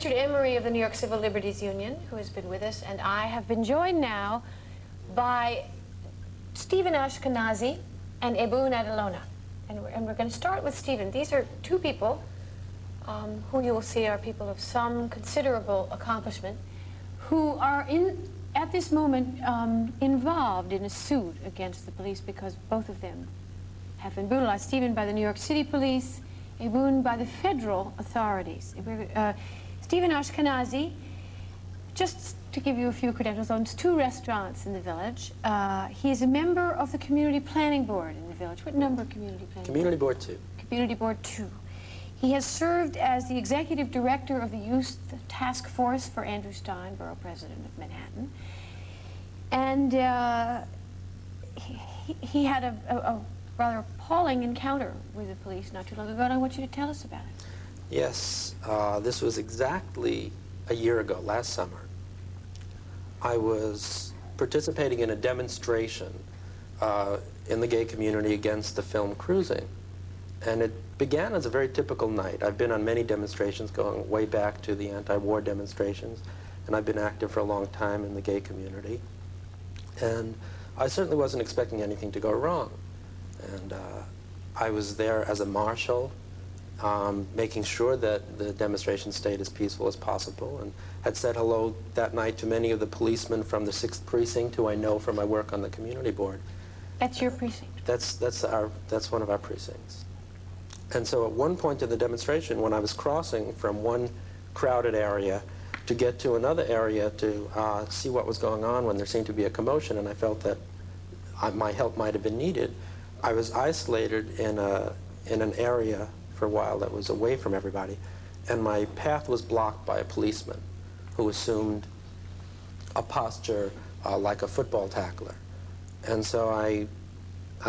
Richard Emery of the New York Civil Liberties Union, who has been with us, and I have been joined now by Stephen Ashkinazy and Ebun Adalona. And we're going to start with Stephen. These are two people who you will see are people of some considerable accomplishment, who are at this moment involved in a suit against the police because both of them have been brutalized. Stephen by the New York City police, Ebun by the federal authorities. Stephen Ashkinazy, just to give you a few credentials, owns 2 restaurants in the village. He is a member of the community planning board in the village. What number community planning Community board 2. Community board 2. He has served as the executive director of the Youth Task Force for Andrew Stein, borough president of Manhattan. And he had a rather appalling encounter with the police not too long ago, and I want you to tell us about it. Yes, this was exactly a year ago, last summer. I was participating in a demonstration in the gay community against the film Cruising. And it began as a very typical night. I've been on many demonstrations going way back to the anti-war demonstrations, and I've been active for a long time in the gay community. And I certainly wasn't expecting anything to go wrong. And I was there as a marshal, making sure that the demonstration stayed as peaceful as possible, and had said hello that night to many of the policemen from the 6th Precinct who I know from my work on the community board. That's your precinct? That's one of our precincts. And so at one point in the demonstration, when I was crossing from one crowded area to get to another area to see what was going on when there seemed to be a commotion, and I felt that my help might have been needed, I was isolated in an area for a while that was away from everybody, and my path was blocked by a policeman who assumed a posture like a football tackler. And so I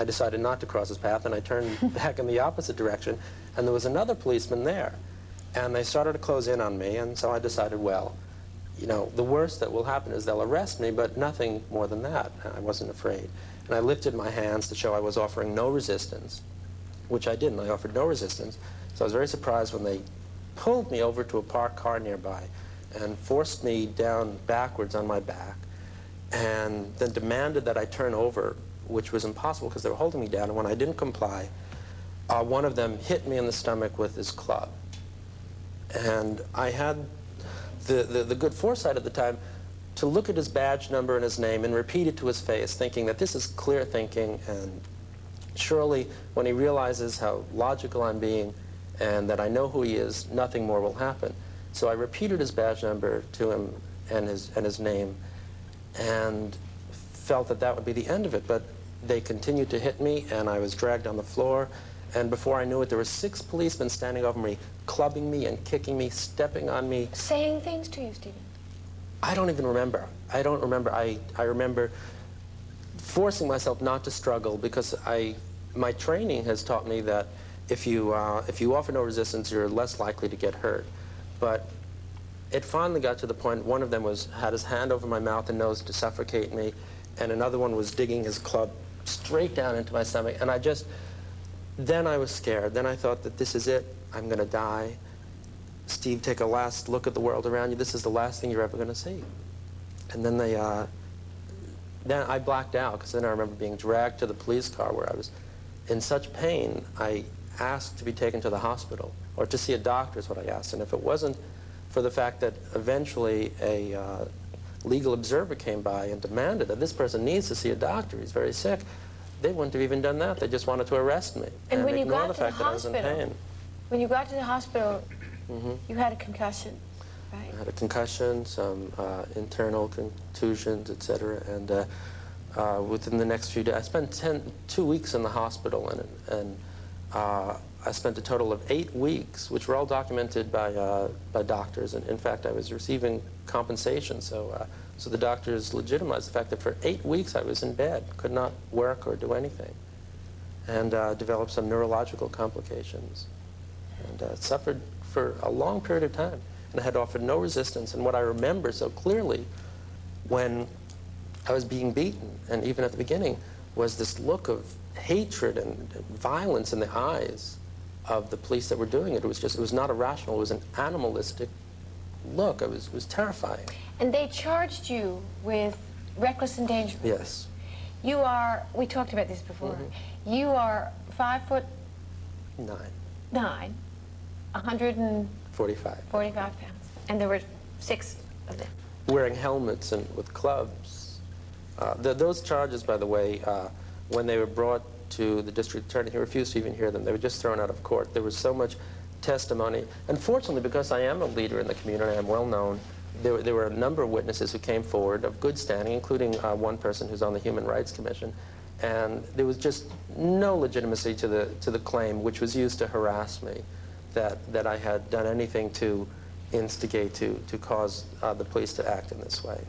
decided not to cross his path, and I turned back in the opposite direction, and there was another policeman there. And they started to close in on me, and so I decided, well, you know, the worst that will happen is they'll arrest me, but nothing more than that. I wasn't afraid. And I lifted my hands to show I was offering no resistance, which I didn't. I offered no resistance. So I was very surprised when they pulled me over to a parked car nearby and forced me down backwards on my back, and then demanded that I turn over, which was impossible because they were holding me down. And when I didn't comply, one of them hit me in the stomach with his club. And I had the good foresight at the time to look at his badge number and his name and repeat it to his face, thinking that this is clear thinking, and surely when he realizes how logical I'm being and that I know who he is, nothing more will happen. So I repeated his badge number to him and his name, and felt that that would be the end of it. But they continued to hit me, and I was dragged on the floor, and before I knew it, there were 6 policemen standing over me, clubbing me and kicking me, stepping on me. Saying things to you, Stephen? I don't even remember. I don't remember. I remember forcing myself not to struggle, because my training has taught me that if you offer no resistance, you're less likely to get hurt. But it finally got to the point, one of them had his hand over my mouth and nose to suffocate me, and another one was digging his club straight down into my stomach. And then I was scared. Then I thought that this is it. I'm going to die. Steve, take a last look at the world around you. This is the last thing you're ever going to see. And then then I blacked out, because then I remember being dragged to the police car where I was in such pain. I asked to be taken to the hospital, or to see a doctor is what I asked. And if it wasn't for the fact that eventually a legal observer came by and demanded that this person needs to see a doctor, he's very sick, they wouldn't have even done that. They just wanted to arrest me and when you ignore got the to the fact that I was in pain. When you got to the hospital, you had a concussion, right? I had a concussion, some internal contusions, etc. And within the next few days, I spent 2 weeks in the hospital, and I spent a total of 8 weeks, which were all documented by doctors. And in fact, I was receiving compensation, so the doctors legitimized the fact that for 8 weeks I was in bed, could not work or do anything, and developed some neurological complications, and suffered for a long period of time. And I had offered no resistance. And what I remember so clearly when I was being beaten, and even at the beginning, was this look of hatred and violence in the eyes of the police that were doing it. It was not irrational. It was an animalistic look. It was terrifying. And they charged you with reckless endangerment. Yes. You are, we talked about this before, you are 5'9", 145 45. pounds, and there were 6 of them. Wearing helmets and with clubs. Those charges, by the way, when they were brought to the district attorney, he refused to even hear them. They were just thrown out of court. There was so much testimony. Unfortunately, because I am a leader in the community, I'm well known, there were a number of witnesses who came forward of good standing, including one person who's on the Human Rights Commission. And there was just no legitimacy to the claim, which was used to harass me, that I had done anything to instigate, to cause the police to act in this way.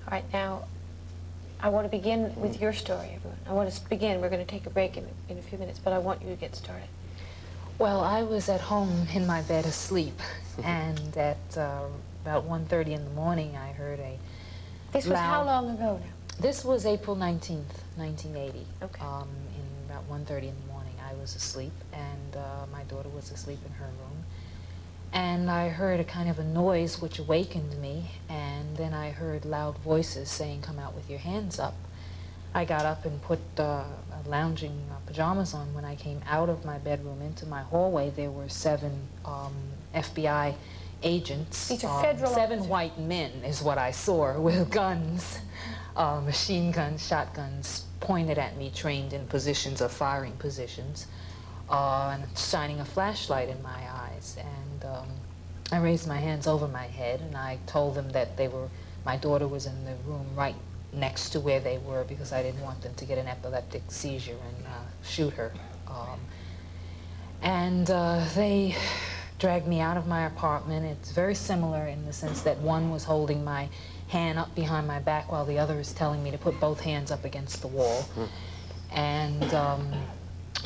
All right, now, I want to begin with your story, everyone. I want to begin. We're going to take a break in a few minutes, but I want you to get started. Well, I was at home in my bed asleep, and at about 1:30 in the morning, I heard a This was how long ago now? This was April 19th, 1980. Okay. In about 1:30 in the morning, I was asleep, and my daughter was asleep in her room. And I heard a kind of a noise which awakened me, and then I heard loud voices saying, "Come out with your hands up." I got up and put lounging pajamas on. When I came out of my bedroom into my hallway, there were 7 FBI agents. These are federal 7 officers. white men is what I saw with guns, machine guns, shotguns, pointed at me, trained in positions of firing positions, and shining a flashlight in my eyes. And I raised my hands over my head, and I told them that my daughter was in the room right next to where they were, because I didn't want them to get an epileptic seizure and shoot her. They dragged me out of my apartment. It's very similar in the sense that one was holding my hand up behind my back while the other is telling me to put both hands up against the wall. And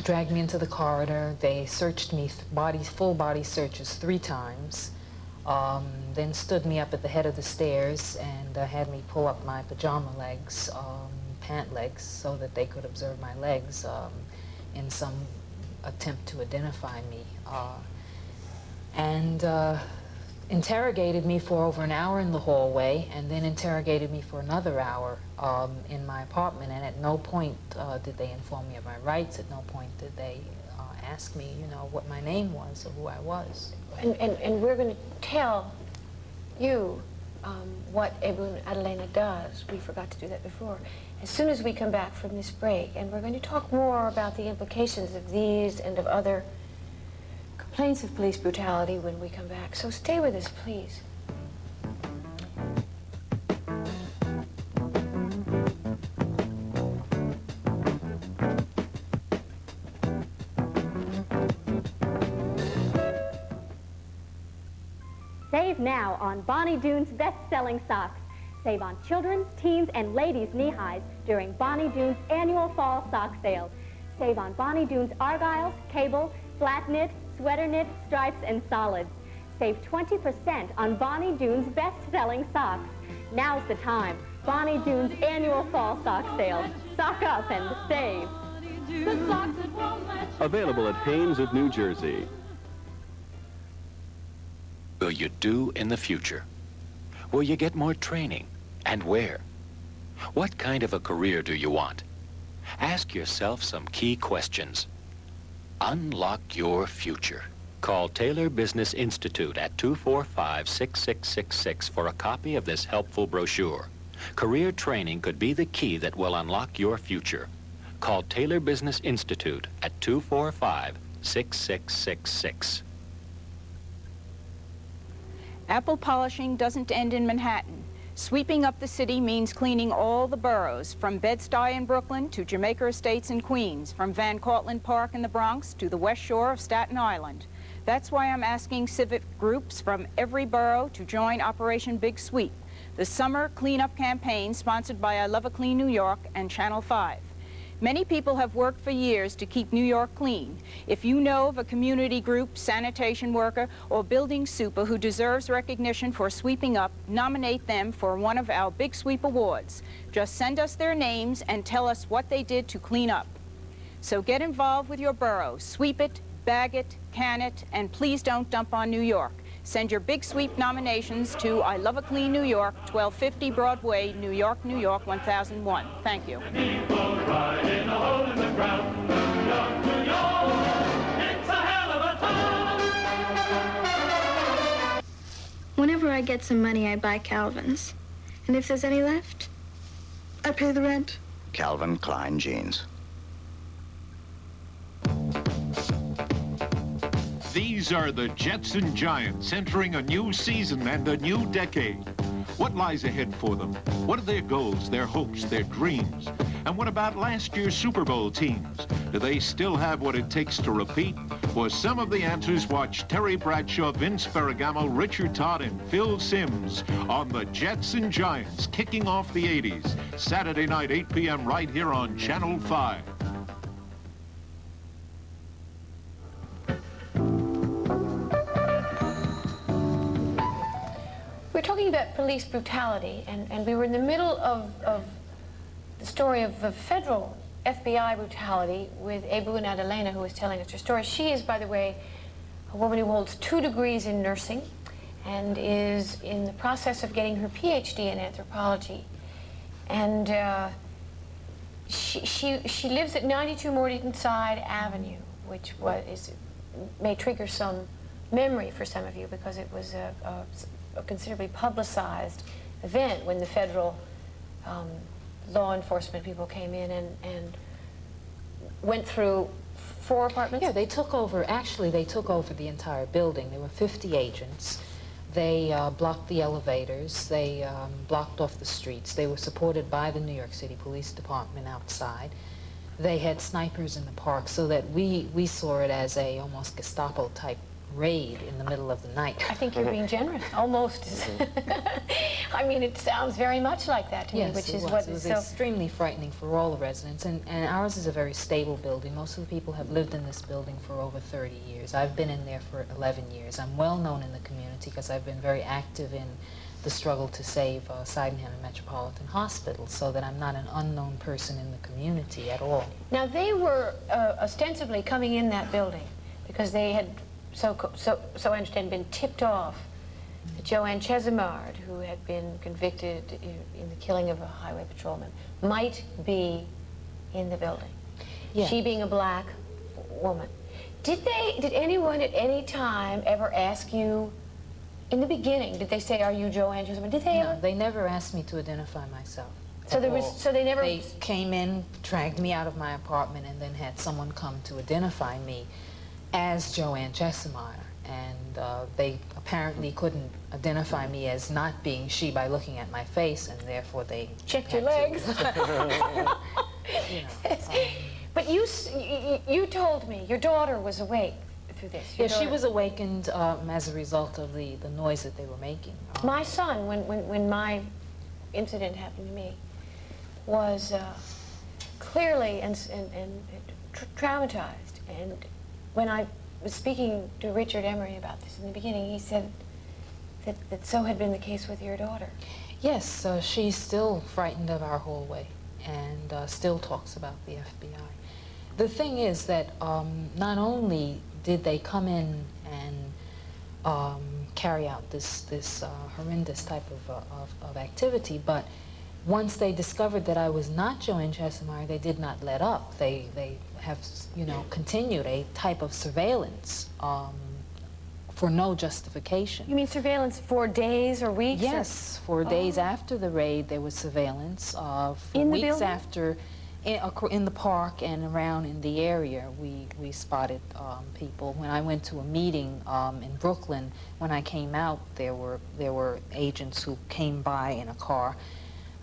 dragged me into the corridor. They searched me, full body searches 3 times. Then stood me up at the head of the stairs and had me pull up my pajama legs, pant legs, so that they could observe my legs in some attempt to identify me. Interrogated me for over an hour in the hallway, and then interrogated me for another hour in my apartment. And at no point did they inform me of my rights. At no point did they ask me, what my name was or who I was. And we're going to tell you what Ebun Adelena does. We forgot to do that before. As soon as we come back from this break, and we're going to talk more about the implications of these and of other complaints of police brutality when we come back. So stay with us, please. Save now on Bonnie Doon's best-selling socks. Save on children's, teens, and ladies' knee-highs during Bonnie Doon's annual fall sock sale. Save on Bonnie Doon's argyles, cable, flat knit, sweater knit, stripes, and solids. Save 20% on Bonnie Doon's best-selling socks. Now's the time. Bonnie Doon's annual fall sock sale. Sock up and save. Available at Hanes of New Jersey. Will you do in the future? Will you get more training? And where? What kind of a career do you want? Ask yourself some key questions. Unlock your future. Call Taylor Business Institute at 245-6666 for a copy of this helpful brochure. Career training could be the key that will unlock your future. Call Taylor Business Institute at 245-6666. Apple polishing doesn't end in Manhattan. Sweeping up the city means cleaning all the boroughs, from Bed-Stuy in Brooklyn to Jamaica Estates in Queens, from Van Cortlandt Park in the Bronx to the West Shore of Staten Island. That's why I'm asking civic groups from every borough to join Operation Big Sweep, the summer cleanup campaign sponsored by I Love a Clean New York and Channel 5. Many people have worked for years to keep New York clean. If you know of a community group, sanitation worker, or building super who deserves recognition for sweeping up, nominate them for one of our Big Sweep Awards. Just send us their names and tell us what they did to clean up. So get involved with your borough. Sweep it, bag it, can it, and please don't dump on New York. Send your big sweep nominations to I Love a Clean New York, 1250 Broadway, New York, New York, 1001. Thank you. People ride in a hole in the ground. New York, New York, it's a hell of a town. Whenever I get some money, I buy Calvin's. And if there's any left, I pay the rent. Calvin Klein jeans. These are the Jets and Giants entering a new season and a new decade. What lies ahead for them? What are their goals, their hopes, their dreams? And what about last year's Super Bowl teams? Do they still have what it takes to repeat? For some of the answers, watch Terry Bradshaw, Vince Ferragamo, Richard Todd, and Phil Simms on the Jets and Giants, kicking off the 80s. Saturday night, 8 p.m. right here on Channel 5. We're talking about police brutality, and we were in the middle of the story of federal FBI brutality with Ebu and Adelena, who was telling us her story. She is, by the way, a woman who holds 2 degrees in nursing and is in the process of getting her PhD in anthropology. And she lives at 92 Morningside Avenue, which may trigger some memory for some of you because it was a considerably publicized event when the federal law enforcement people came in and went through 4 apartments? Yeah, they took over, actually they took over the entire building. There were 50 agents. They blocked the elevators. They blocked off the streets. They were supported by the New York City Police Department outside. They had snipers in the park, so that we saw it as a almost Gestapo type raid in the middle of the night. I think you're being generous, almost. I mean, it sounds very much like that to me, Yes, which it is was. what It was so extremely frightening for all the residents, and ours is a very stable building. Most of the people have lived in this building for over 30 years. I've been in there for 11 years. I'm well known in the community because I've been very active in the struggle to save Sydenham Metropolitan Hospital, so that I'm not an unknown person in the community at all. Now, they were ostensibly coming in that building because they had, so I understand, been tipped off that Joanne Chesimard, who had been convicted in the killing of a highway patrolman, might be in the building. Yeah. She being a black woman. Did anyone at any time ever ask you, in the beginning, did they say, "Are you Joanne Chesimard"? Did they No, ever? they never asked me to identify myself. So there was, so they never. They came in, dragged me out of my apartment, and then had someone come to identify me as Joanne Chesimard. And they apparently couldn't identify me as not being she by looking at my face, and therefore they checked your legs. You know, but you told me your daughter was awake through this. Your yeah, she daughter. was awakened as a result of the noise that they were making. My son, when my incident happened to me, was clearly and traumatized. And when I was speaking to Richard Emery about this in the beginning, he said that so had been the case with your daughter. Yes, she's still frightened of our hallway and still talks about the FBI. The thing is that not only did they come in and carry out this horrendous type of activity, but once they discovered that I was not Joanne Chesimard, they did not let up. They have, you know, continued a type of surveillance for no justification. You mean surveillance for days or weeks? Yes, for days after the raid, there was surveillance. For in the weeks building? after, in the park and around in the area, we spotted people. When I went to a meeting in Brooklyn, when I came out, there were agents who came by in a car.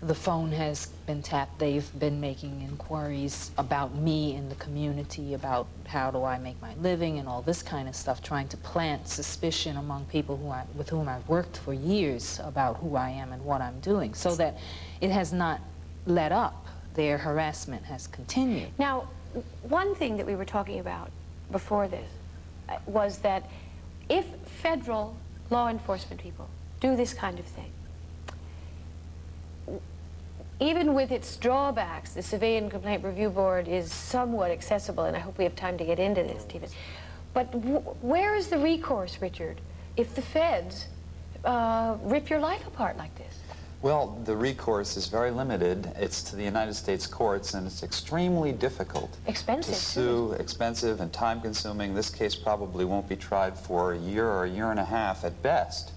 The phone has been tapped. They've been making inquiries about me in the community, about how do I make my living and all this kind of stuff, trying to plant suspicion among people with whom I've worked for years about who I am and what I'm doing, so that it has not let up. Their harassment has continued. Now, one thing that we were talking about before this was that if federal law enforcement people do this kind of thing, even with its drawbacks, the Civilian Complaint Review Board is somewhat accessible, and I hope we have time to get into this, Stephen. But where is the recourse, Richard, if the feds rip your life apart like this? Well, the recourse is very limited. It's to the United States courts, and it's extremely difficult Expensive, to sue, expensive and time-consuming. This case probably won't be tried for a year or a year and a half at best.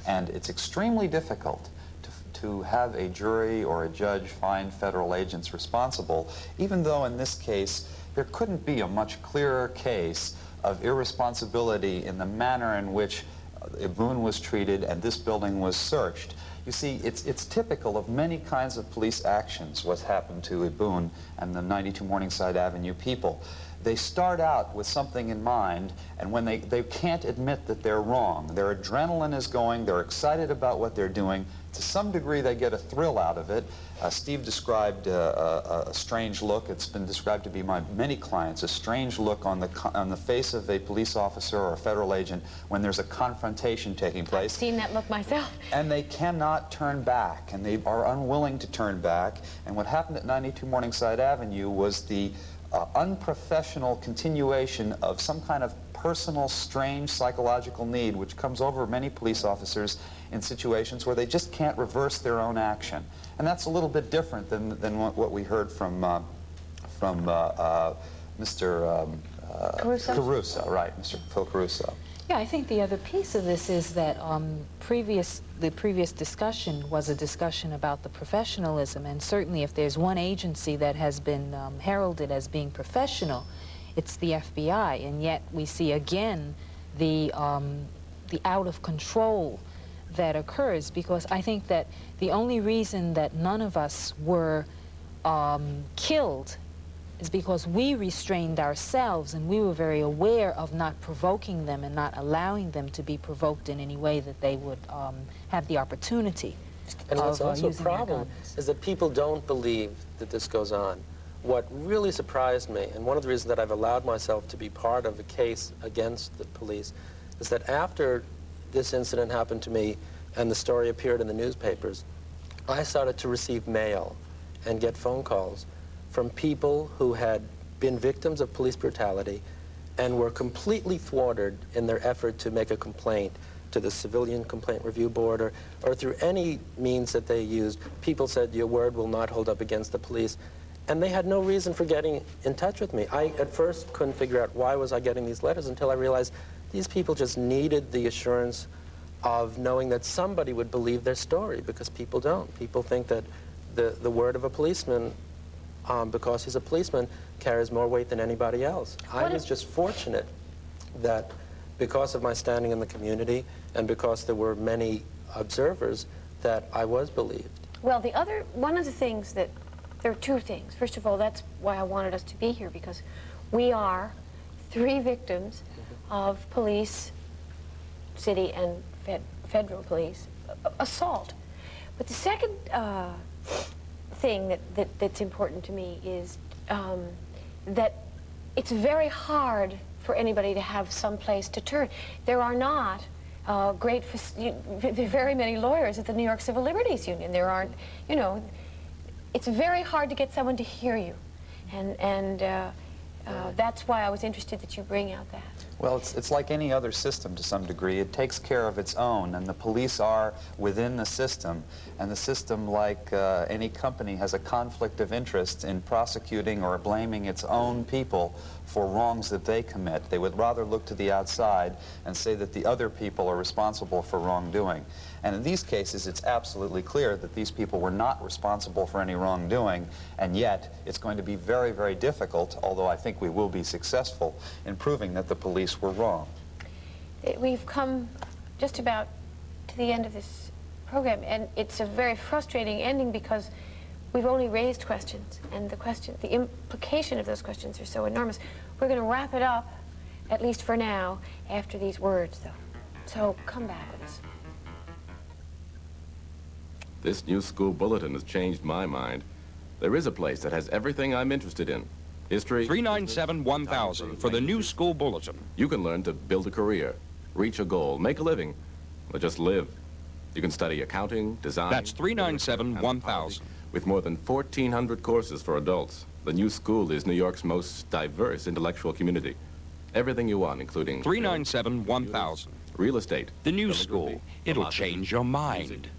And it's extremely difficult to have a jury or a judge find federal agents responsible, even though in this case there couldn't be a much clearer case of irresponsibility in the manner in which Iboon was treated and this building was searched. You see, it's typical of many kinds of police actions, what's happened to Iboon and the 92 Morningside Avenue people. They start out with something in mind, and when they can't admit that they're wrong, their adrenaline is going, they're excited about what they're doing. To some degree, they get a thrill out of it. Steve described a strange look. It's been described to be by many clients, a strange look on the face of a police officer or a federal agent when there's a confrontation taking place. I've seen that look myself. And they cannot turn back, and they are unwilling to turn back. And what happened at 92 Morningside Avenue was the unprofessional continuation of some kind of personal, strange psychological need which comes over many police officers in situations where they just can't reverse their own action. And that's a little bit different than what we heard from Mr. Caruso, right, Mr. Phil Caruso. Yeah, I think the other piece of this is that the previous discussion was a discussion about the professionalism, and certainly if there's one agency that has been heralded as being professional, it's the FBI, and yet we see again the out of control that occurs, because I think that the only reason that none of us were killed is because we restrained ourselves, and we were very aware of not provoking them and not allowing them to be provoked in any way that they would have the opportunity. And what's also a using their problem guns. is that people don't believe that this goes on. What really surprised me, and one of the reasons that I've allowed myself to be part of a case against the police, is that after this incident happened to me and the story appeared in the newspapers, I started to receive mail and get phone calls from people who had been victims of police brutality and were completely thwarted in their effort to make a complaint to the Civilian Complaint Review Board or through any means that they used. People said, your word will not hold up against the police. And they had no reason for getting in touch with me. I, at first, couldn't figure out why was I getting these letters until I realized these people just needed the assurance of knowing that somebody would believe their story, because people don't. People think that the word of a policeman, because he's a policeman, carries more weight than anybody else. I was just fortunate that because of my standing in the community and because there were many observers, that I was believed. Well, one of the things that, there are two things. First of all, that's why I wanted us to be here, because we are 3 victims of police, city and federal police, assault. But the second thing that's important to me is that it's very hard for anybody to have some place to turn. There are not very many lawyers at the New York Civil Liberties Union. There aren't, you know, it's very hard to get someone to hear you. And that's why I was interested that you bring out that. Well, it's like any other system to some degree. It takes care of its own, and the police are within the system. And the system, like any company, has a conflict of interest in prosecuting or blaming its own people for wrongs that they commit. They would rather look to the outside and say that the other people are responsible for wrongdoing. And in these cases, it's absolutely clear that these people were not responsible for any wrongdoing, and yet it's going to be very, very difficult, although I think we will be successful, in proving that the police were wrong. We've come just about to the end of this program, and it's a very frustrating ending because we've only raised questions, and the implication of those questions are so enormous. We're going to wrap it up, at least for now, after these words, though. So come back with us. This new school bulletin has changed my mind. There is a place that has everything I'm interested in. History. 397-1000 for the new school bulletin. You can learn to build a career, reach a goal, make a living, or just live. You can study accounting, design. That's 397-1000. With more than 1,400 courses for adults, the new school is New York's most diverse intellectual community. Everything you want, including 397-1000. real estate. The new school. It'll change your mind.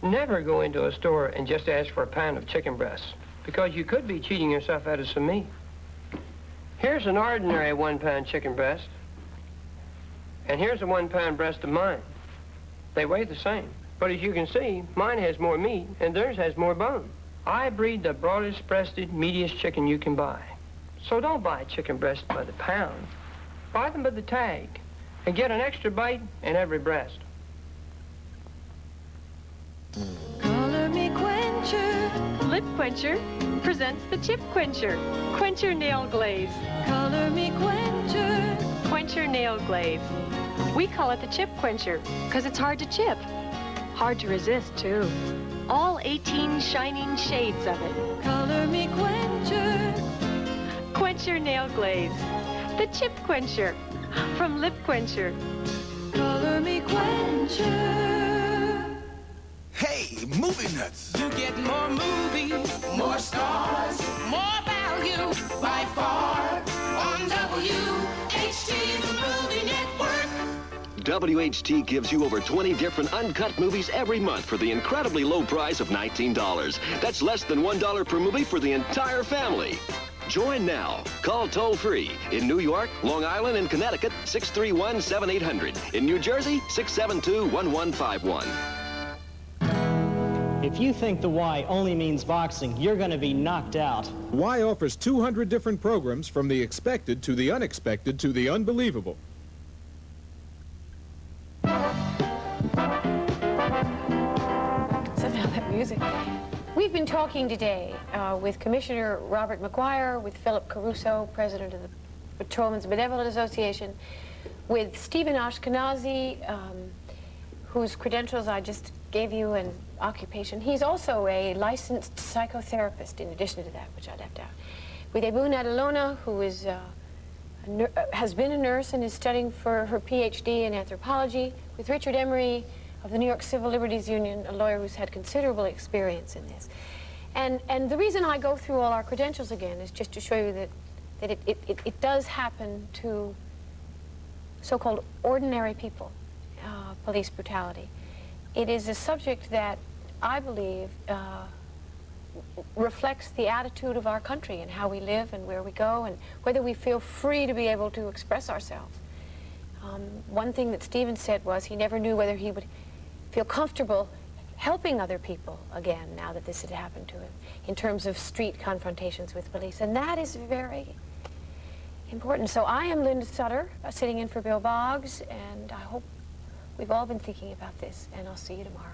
Never go into a store and just ask for a pound of chicken breasts, because you could be cheating yourself out of some meat. Here's an ordinary 1-pound chicken breast, and here's a 1-pound breast of mine. They weigh the same, but as you can see, mine has more meat and theirs has more bone. I breed the broadest breasted, meatiest chicken you can buy. So don't buy chicken breast by the pound. Buy them by the tag and get an extra bite in every breast. Color me quencher. Lip Quencher presents the Chip Quencher. Quencher Nail Glaze. Color me quencher. Quencher Nail Glaze. We call it the Chip Quencher because it's hard to chip. Hard to resist, too. All 18 shining shades of it. Color me quencher. Quencher Nail Glaze. The Chip Quencher from Lip Quencher. Color me quencher. Hey, movie nuts! You get more movies, more stars, more value by far on WHT, the Movie Network. WHT gives you over 20 different uncut movies every month for the incredibly low price of $19. That's less than $1 per movie for the entire family. Join now. Call toll-free. In New York, Long Island, and Connecticut, 631-7800. In New Jersey, 672-1151. If you think the Y only means boxing, you're going to be knocked out. Y offers 200 different programs from the expected to the unexpected to the unbelievable. Somehow that music. We've been talking today with Commissioner Robert McGuire, with Philip Caruso, President of the Patrolmen's Benevolent Association, with Stephen Ashkinazy, whose credentials I just gave you, and occupation. He's also a licensed psychotherapist, in addition to that, which I left out. With Ebun Adelona, who is has been a nurse and is studying for her PhD in anthropology. With Richard Emery of the New York Civil Liberties Union, a lawyer who's had considerable experience in this. And the reason I go through all our credentials again is just to show you that it does happen to so-called ordinary people, police brutality. It is a subject that I believe reflects the attitude of our country and how we live and where we go and whether we feel free to be able to express ourselves. One thing that Stephen said was he never knew whether he would feel comfortable helping other people again now that this had happened to him in terms of street confrontations with police, and that is very important. So I am Linda Sutter, sitting in for Bill Boggs, and I hope we've all been thinking about this, and I'll see you tomorrow.